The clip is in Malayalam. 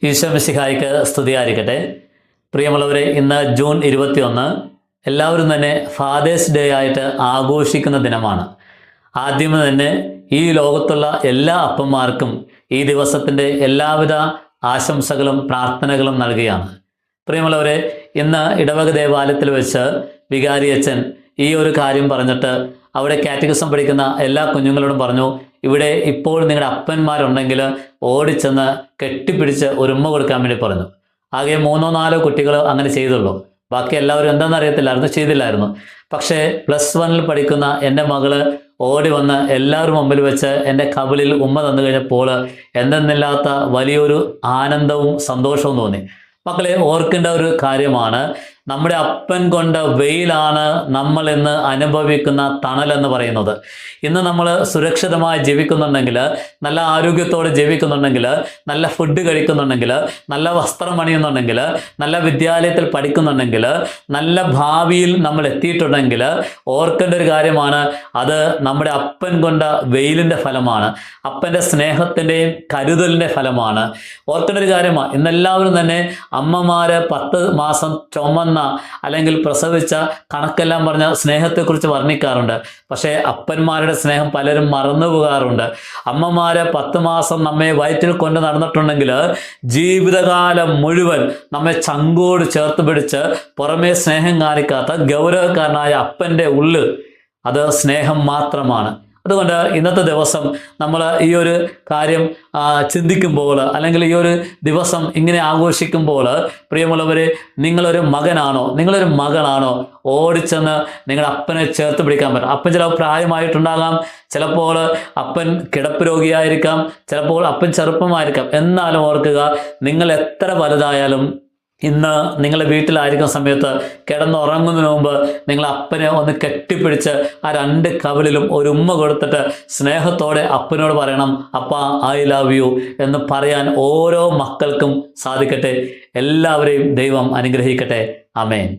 ഈശോ മിശിഹായ്ക്ക് സ്തുതിയായിരിക്കട്ടെ. പ്രിയമുള്ളവരെ, ഇന്ന് ജൂൺ 21 എല്ലാവരും തന്നെ ഫാദേഴ്സ് ഡേ ആയിട്ട് ആഘോഷിക്കുന്ന ദിനമാണ്. ആദ്യമേ തന്നെ ഈ ലോകത്തുള്ള എല്ലാ അപ്പന്മാർക്കും ഈ ദിവസത്തിൻ്റെ എല്ലാവിധ ആശംസകളും പ്രാർത്ഥനകളും നൽകുകയാണ്. പ്രിയമുള്ളവരെ, ഇന്ന് ഇടവക ദേവാലയത്തിൽ വെച്ച് വികാരിയച്ഛൻ ഈ ഒരു കാര്യം പറഞ്ഞിട്ട് അവിടെ കാറ്റഗിസം പഠിക്കുന്ന എല്ലാ കുഞ്ഞുങ്ങളോടും പറഞ്ഞു, ഇവിടെ ഇപ്പോൾ നിങ്ങളുടെ അപ്പന്മാരുണ്ടെങ്കിൽ ഓടിച്ചെന്ന് കെട്ടിപ്പിടിച്ച് ഒരു ഉമ്മ കൊടുക്കാൻ വേണ്ടി പറഞ്ഞു. ആകെ 3-4 കുട്ടികൾ അങ്ങനെ ചെയ്തുള്ളൂ. ബാക്കി എല്ലാവരും എന്താണെന്ന് അറിയത്തില്ലായിരുന്നു, ചെയ്തില്ലായിരുന്നു. പക്ഷേ +1 പഠിക്കുന്ന എൻ്റെ മകള് ഓടി വന്ന് എല്ലാവരും മുമ്പിൽ വെച്ച് എൻ്റെ കവിളിൽ ഉമ്മ തന്നു കഴിഞ്ഞപ്പോൾ എന്തെന്നില്ലാത്ത വലിയൊരു ആനന്ദവും സന്തോഷവും തോന്നി. മക്കളെ, ഓർക്കേണ്ട ഒരു കാര്യമാണ്, നമ്മുടെ അപ്പൻ കൊണ്ട് വെയിലാണ് നമ്മൾ ഇന്ന് അനുഭവിക്കുന്ന തണലെന്ന് പറയുന്നത്. ഇന്ന് നമ്മൾ സുരക്ഷിതമായി ജീവിക്കുന്നുണ്ടെങ്കിൽ, നല്ല ആരോഗ്യത്തോടെ ജീവിക്കുന്നുണ്ടെങ്കിൽ, നല്ല ഫുഡ് കഴിക്കുന്നുണ്ടെങ്കിൽ, നല്ല വസ്ത്രം അണിയുന്നുണ്ടെങ്കിൽ, നല്ല വിദ്യാലയത്തിൽ പഠിക്കുന്നുണ്ടെങ്കിൽ, നല്ല ഭാവിയിൽ നമ്മൾ എത്തിയിട്ടുണ്ടെങ്കിൽ ഓർക്കേണ്ട ഒരു കാര്യമാണ്, അത് നമ്മുടെ അപ്പൻ കൊണ്ട വെയിലിൻ്റെ ഫലമാണ്, അപ്പൻ്റെ സ്നേഹത്തിൻ്റെയും കരുതലിൻ്റെ ഫലമാണ്. ഓർക്കേണ്ട ഒരു കാര്യമാണ്, ഇന്നെല്ലാവരും തന്നെ അമ്മമാര് 10 മാസം ചുമന്ന അല്ലെങ്കിൽ പ്രസവിച്ച കണക്കെല്ലാം പറഞ്ഞ സ്നേഹത്തെക്കുറിച്ച് വർണ്ണിക്കാറുണ്ട്. പക്ഷേ അപ്പന്മാരുടെ സ്നേഹം പലരും മറന്നു പോകാറുണ്ട്. അമ്മമാര് 10 മാസം നമ്മെ വയറ്റിൽ കൊണ്ട് നടന്നിട്ടുണ്ടെങ്കിൽ ജീവിതകാലം മുഴുവൻ നമ്മെ ചങ്കോട് ചേർത്ത് പിടിച്ച് പുറമേ സ്നേഹം കാണിക്കാത്ത ഗൗരവക്കാരനായ അപ്പൻ്റെ ഉള്ള്, അത് സ്നേഹം മാത്രമാണ്. അതുകൊണ്ട് ഇന്നത്തെ ദിവസം നമ്മൾ ഈ ഒരു കാര്യം ചിന്തിക്കുമ്പോൾ, അല്ലെങ്കിൽ ഈ ഒരു ദിവസം ഇങ്ങനെ ആഘോഷിക്കുമ്പോൾ, പ്രിയമുള്ളവരെ, നിങ്ങളൊരു മകനാണോ, നിങ്ങളൊരു മകളാണോ, ഓടിച്ചെന്ന് നിങ്ങളുടെ അപ്പനെ ചേർത്ത് പിടിക്കാൻ പറ്റും. അപ്പൻ ചിലപ്പോൾ പ്രായമായിട്ടുണ്ടാകാം, ചിലപ്പോൾ അപ്പൻ കിടപ്പ് രോഗിയായിരിക്കാം, ചിലപ്പോൾ അപ്പൻ ചെറുപ്പമായിരിക്കാം. എന്നാലും ഓർക്കുക, നിങ്ങൾ എത്ര വലുതായാലും ഇന്ന് നിങ്ങളുടെ വീട്ടിലായിരിക്കുന്ന സമയത്ത് കിടന്നുറങ്ങുന്നതിന് മുമ്പ് നിങ്ങൾ അപ്പനെ ഒന്ന് കെട്ടിപ്പിടിച്ച് ആ 2 കവിളിലും ഒരു ഉമ്മ കൊടുത്തിട്ട് സ്നേഹത്തോടെ അപ്പനോട് പറയണം, അപ്പ ഐ ലവ് യു എന്ന് പറയാൻ ഓരോ മക്കൾക്കും സാധിക്കട്ടെ. എല്ലാവരെയും ദൈവം അനുഗ്രഹിക്കട്ടെ. ആമേൻ.